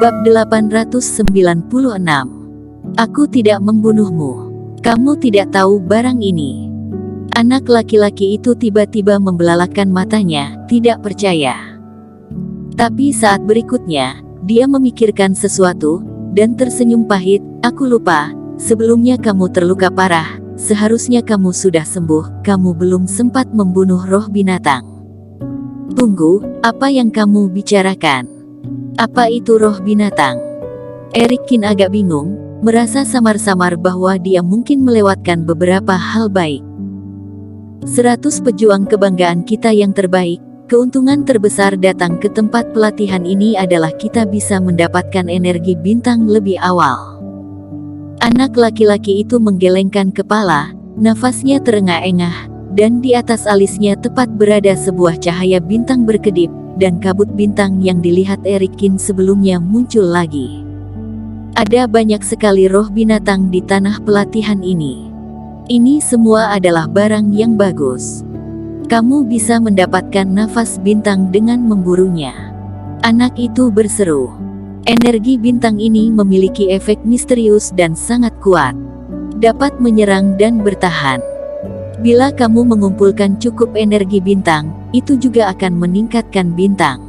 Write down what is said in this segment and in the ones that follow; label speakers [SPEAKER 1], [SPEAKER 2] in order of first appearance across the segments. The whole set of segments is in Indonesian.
[SPEAKER 1] Bab 896. Aku tidak membunuhmu. Kamu tidak tahu barang ini. Anak laki-laki itu tiba-tiba membelalakan matanya, tidak percaya. Tapi saat berikutnya, dia memikirkan sesuatu, dan tersenyum pahit. Aku lupa, sebelumnya kamu terluka parah, seharusnya kamu sudah sembuh, kamu belum sempat membunuh roh binatang. Tunggu, apa yang kamu bicarakan? Apa itu roh binatang? Erikin agak bingung, merasa samar-samar bahwa dia mungkin melewatkan beberapa hal baik. 100 pejuang kebanggaan kita yang terbaik, keuntungan terbesar datang ke tempat pelatihan ini adalah kita bisa mendapatkan energi bintang lebih awal. Anak laki-laki itu menggelengkan kepala, nafasnya terengah-engah, dan di atas alisnya tepat berada sebuah cahaya bintang berkedip, dan kabut bintang yang dilihat Erikin sebelumnya muncul lagi. Ada banyak sekali roh binatang di tanah pelatihan ini. Ini semua adalah barang yang bagus. Kamu bisa mendapatkan nafas bintang dengan memburunya. Anak itu berseru. Energi bintang ini memiliki efek misterius dan sangat kuat. Dapat menyerang dan bertahan. Bila kamu mengumpulkan cukup energi bintang, itu juga akan meningkatkan bintang.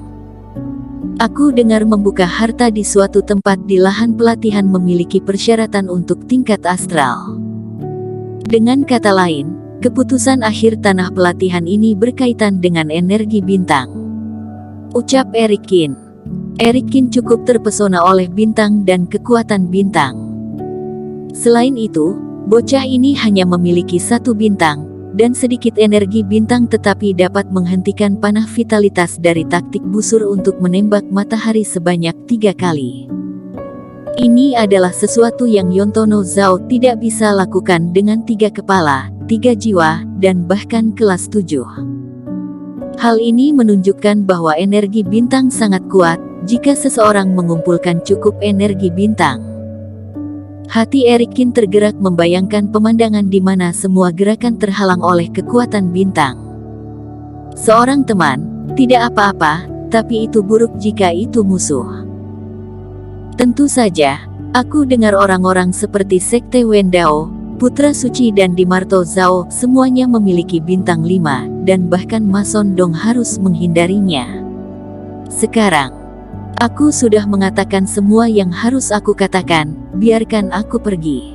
[SPEAKER 1] Aku dengar membuka harta di suatu tempat di lahan pelatihan memiliki persyaratan untuk tingkat astral. Dengan kata lain, keputusan akhir tanah pelatihan ini berkaitan dengan energi bintang. Ucap Erikin. Erikin cukup terpesona oleh bintang dan kekuatan bintang. Selain itu, bocah ini hanya memiliki satu bintang, dan sedikit energi bintang tetapi dapat menghentikan panah vitalitas dari taktik busur untuk menembak matahari sebanyak 3 kali. Ini adalah sesuatu yang Yontono Zhao tidak bisa lakukan dengan 3 kepala, 3 jiwa, dan bahkan kelas 7. Hal ini menunjukkan bahwa energi bintang sangat kuat, jika seseorang mengumpulkan cukup energi bintang. Hati Erikin tergerak membayangkan pemandangan di mana semua gerakan terhalang oleh kekuatan bintang. Seorang teman, tidak apa-apa, tapi itu buruk jika itu musuh. Tentu saja, aku dengar orang-orang seperti Sekte Wendao, Putra Suci dan Dimarto Zhao semuanya memiliki bintang 5, dan bahkan Mason Dong harus menghindarinya. Sekarang, aku sudah mengatakan semua yang harus aku katakan, biarkan aku pergi.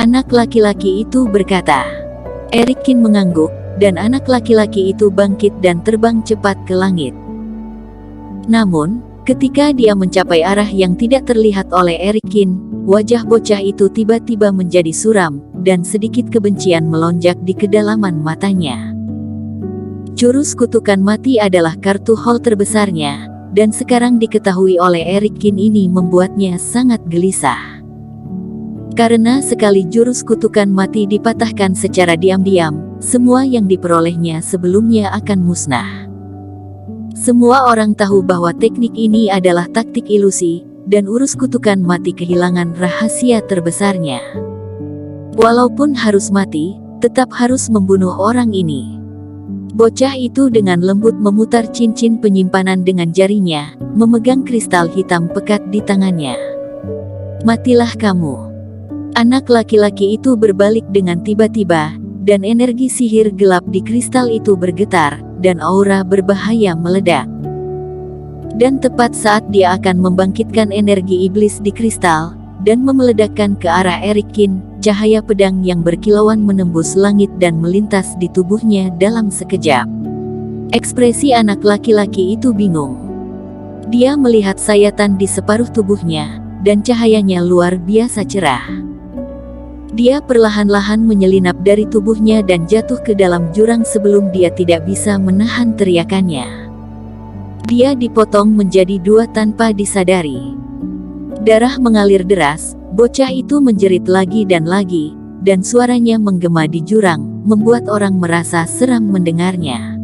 [SPEAKER 1] Anak laki-laki itu berkata. Erikin mengangguk, dan anak laki-laki itu bangkit dan terbang cepat ke langit. Namun, ketika dia mencapai arah yang tidak terlihat oleh Erikin, wajah bocah itu tiba-tiba menjadi suram, dan sedikit kebencian melonjak di kedalaman matanya. Jurus kutukan mati adalah kartu hol terbesarnya, dan sekarang diketahui oleh Erikin ini membuatnya sangat gelisah. Karena sekali jurus kutukan mati dipatahkan secara diam-diam, semua yang diperolehnya sebelumnya akan musnah. Semua orang tahu bahwa teknik ini adalah taktik ilusi, dan urus kutukan mati kehilangan rahasia terbesarnya. Walaupun harus mati, tetap harus membunuh orang ini. Bocah itu dengan lembut memutar cincin penyimpanan dengan jarinya, memegang kristal hitam pekat di tangannya. Matilah kamu. Anak laki-laki itu berbalik dengan tiba-tiba, dan energi sihir gelap di kristal itu bergetar, dan aura berbahaya meledak. Dan tepat saat dia akan membangkitkan energi iblis di kristal, dan memeledakkan ke arah Erikin, cahaya pedang yang berkilauan menembus langit dan melintas di tubuhnya dalam sekejap. Ekspresi anak laki-laki itu bingung. Dia melihat sayatan di separuh tubuhnya, dan cahayanya luar biasa cerah. Dia perlahan-lahan menyelinap dari tubuhnya dan jatuh ke dalam jurang sebelum dia tidak bisa menahan teriakannya. Dia dipotong menjadi 2 tanpa disadari. Darah mengalir deras, bocah itu menjerit lagi, dan suaranya menggema di jurang, membuat orang merasa seram mendengarnya.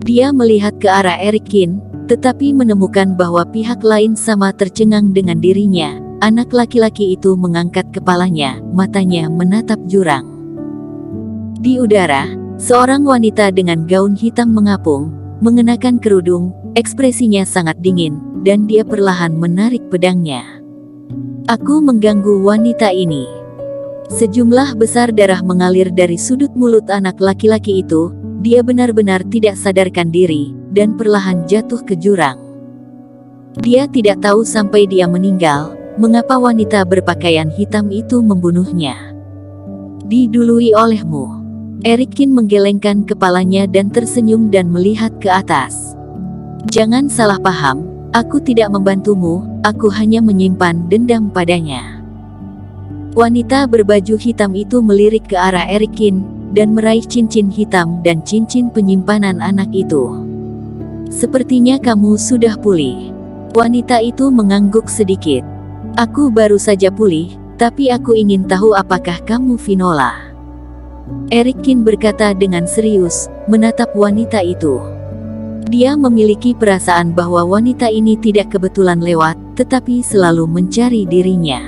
[SPEAKER 1] Dia melihat ke arah Erikin, tetapi menemukan bahwa pihak lain sama tercengang dengan dirinya. Anak laki-laki itu mengangkat kepalanya, matanya menatap jurang. Di udara, seorang wanita dengan gaun hitam mengapung, mengenakan kerudung, ekspresinya sangat dingin, dan dia perlahan menarik pedangnya. Aku mengganggu wanita ini. Sejumlah besar darah mengalir dari sudut mulut anak laki-laki itu. Dia benar-benar tidak sadarkan diri, dan perlahan jatuh ke jurang. Dia tidak tahu sampai dia meninggal, mengapa wanita berpakaian hitam itu membunuhnya. Didului olehmu. Erikin menggelengkan kepalanya dan tersenyum dan melihat ke atas. Jangan salah paham, aku tidak membantumu, aku hanya menyimpan dendam padanya. Wanita berbaju hitam itu melirik ke arah Erikin, dan meraih cincin hitam dan cincin penyimpanan anak itu. Sepertinya kamu sudah pulih. Wanita itu mengangguk sedikit. Aku baru saja pulih, tapi aku ingin tahu apakah kamu Vinola. Erikin berkata dengan serius, menatap wanita itu. Dia memiliki perasaan bahwa wanita ini tidak kebetulan lewat, tetapi selalu mencari dirinya.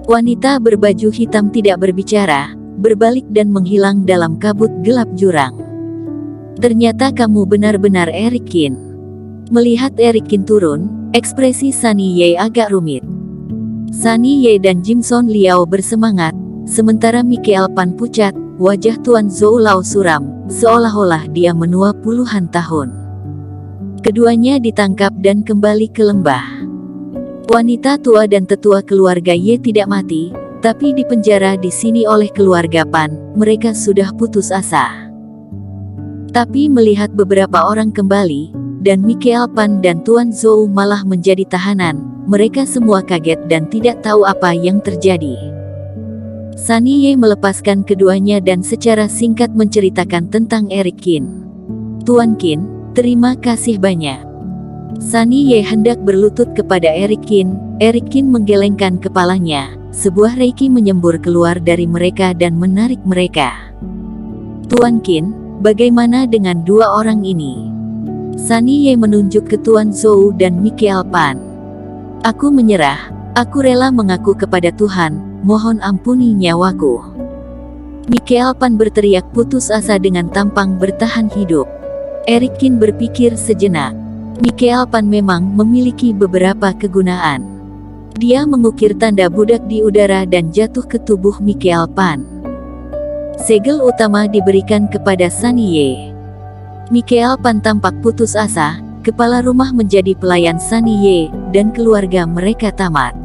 [SPEAKER 1] Wanita berbaju hitam tidak berbicara, berbalik dan menghilang dalam kabut gelap jurang. Ternyata kamu benar-benar Erikin. Melihat Erikin turun, ekspresi Sunny Ye agak rumit. Sunny Ye dan Jimson Liao bersemangat, sementara Michael Pan pucat, wajah Tuan Zhou Lao suram, seolah-olah dia menua puluhan tahun. Keduanya ditangkap dan kembali ke lembah. Wanita tua dan tetua keluarga Ye tidak mati, tapi dipenjara di sini oleh keluarga Pan. Mereka sudah putus asa. Tapi melihat beberapa orang kembali, dan Michael Pan dan Tuan Zhou malah menjadi tahanan, mereka semua kaget dan tidak tahu apa yang terjadi. Sunny Ye melepaskan keduanya dan secara singkat menceritakan tentang Erikin. Tuan Qin, terima kasih banyak. Sunny Ye hendak berlutut kepada Erikin. Erikin menggelengkan kepalanya. Sebuah reiki menyembur keluar dari mereka dan menarik mereka. Tuan Qin, bagaimana dengan dua orang ini? Sunny Ye menunjuk ke Tuan Zhou dan Michael Pan. Aku menyerah, aku rela mengaku kepada Tuhan, mohon ampuni nyawaku. Michael Pan berteriak putus asa dengan tampang bertahan hidup. Erikin berpikir sejenak. Michael Pan memang memiliki beberapa kegunaan. Dia mengukir tanda budak di udara dan jatuh ke tubuh Michael Pan. Segel utama diberikan kepada Sunny Ye. Michael Pan tampak putus asa, kepala rumah menjadi pelayan Sunny Ye, dan keluarga mereka tamat.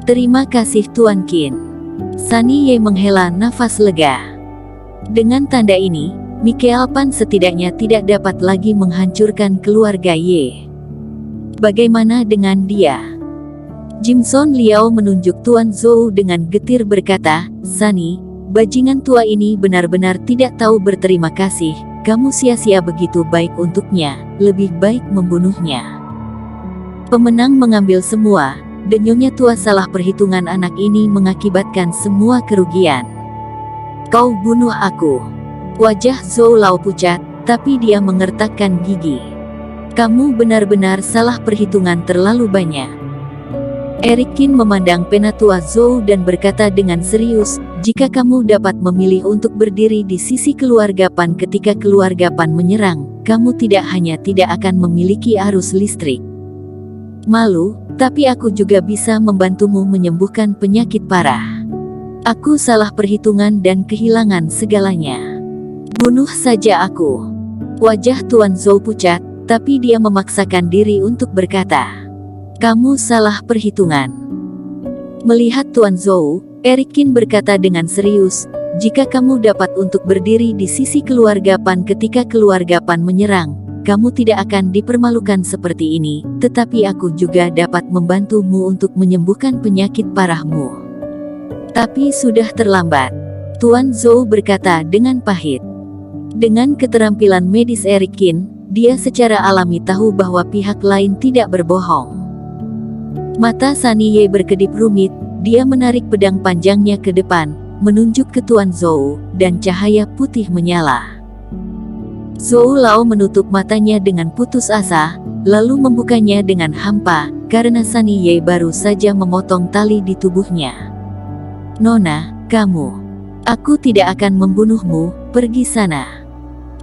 [SPEAKER 1] Terima kasih Tuan Qin. Sunny Ye menghela nafas lega. Dengan tanda ini, Michael Pan setidaknya tidak dapat lagi menghancurkan keluarga Ye. Bagaimana dengan dia? Jimson Liao menunjuk Tuan Zhou dengan getir berkata, Sunny, bajingan tua ini benar-benar tidak tahu berterima kasih. Kamu sia-sia begitu baik untuknya, lebih baik membunuhnya. Pemenang mengambil semua, denyunya tua salah perhitungan anak ini mengakibatkan semua kerugian. Kau bunuh aku. Wajah Zhou Lao pucat, tapi dia mengertakkan gigi. Kamu benar-benar salah perhitungan terlalu banyak. Erikin memandang penatua Zhou dan berkata dengan serius, jika kamu dapat memilih untuk berdiri di sisi keluarga Pan ketika keluarga Pan menyerang, kamu tidak hanya tidak akan memiliki arus listrik. Malu, tapi aku juga bisa membantumu menyembuhkan penyakit parah. Aku salah perhitungan dan kehilangan segalanya. Bunuh saja aku. Wajah Tuan Zhou pucat, tapi dia memaksakan diri untuk berkata, kamu salah perhitungan. Melihat Tuan Zhou, Erikin berkata dengan serius, jika kamu dapat untuk berdiri di sisi keluarga Pan ketika keluarga Pan menyerang, kamu tidak akan dipermalukan seperti ini, tetapi aku juga dapat membantumu untuk menyembuhkan penyakit parahmu. Tapi sudah terlambat. Tuan Zhou berkata dengan pahit. Dengan keterampilan medis Erikin, dia secara alami tahu bahwa pihak lain tidak berbohong. Mata Sunny Ye berkedip rumit, dia menarik pedang panjangnya ke depan, menunjuk ke Tuan Zhou, dan cahaya putih menyala. Zhou Lao menutup matanya dengan putus asa, lalu membukanya dengan hampa, karena Sunny Ye baru saja memotong tali di tubuhnya. Nona, kamu. Aku tidak akan membunuhmu, pergi sana.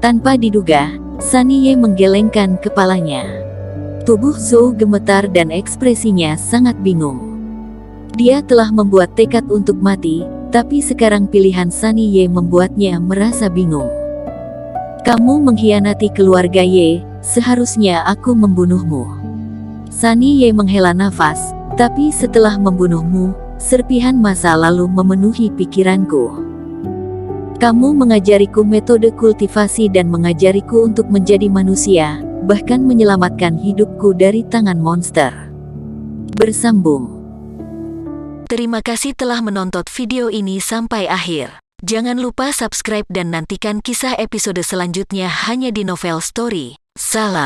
[SPEAKER 1] Tanpa diduga, Sunny Ye menggelengkan kepalanya. Tubuh Zhou gemetar dan ekspresinya sangat bingung. Dia telah membuat tekad untuk mati, tapi sekarang pilihan Sunny Ye membuatnya merasa bingung. Kamu mengkhianati keluarga Ye, seharusnya aku membunuhmu. Sunny Ye menghela nafas, tapi setelah membunuhmu, serpihan masa lalu memenuhi pikiranku. Kamu mengajariku metode kultivasi dan mengajariku untuk menjadi manusia, bahkan menyelamatkan hidupku dari tangan monster. Bersambung. Terima kasih telah menonton video ini sampai akhir. Jangan lupa subscribe dan nantikan kisah episode selanjutnya hanya di Novel Story. Salam.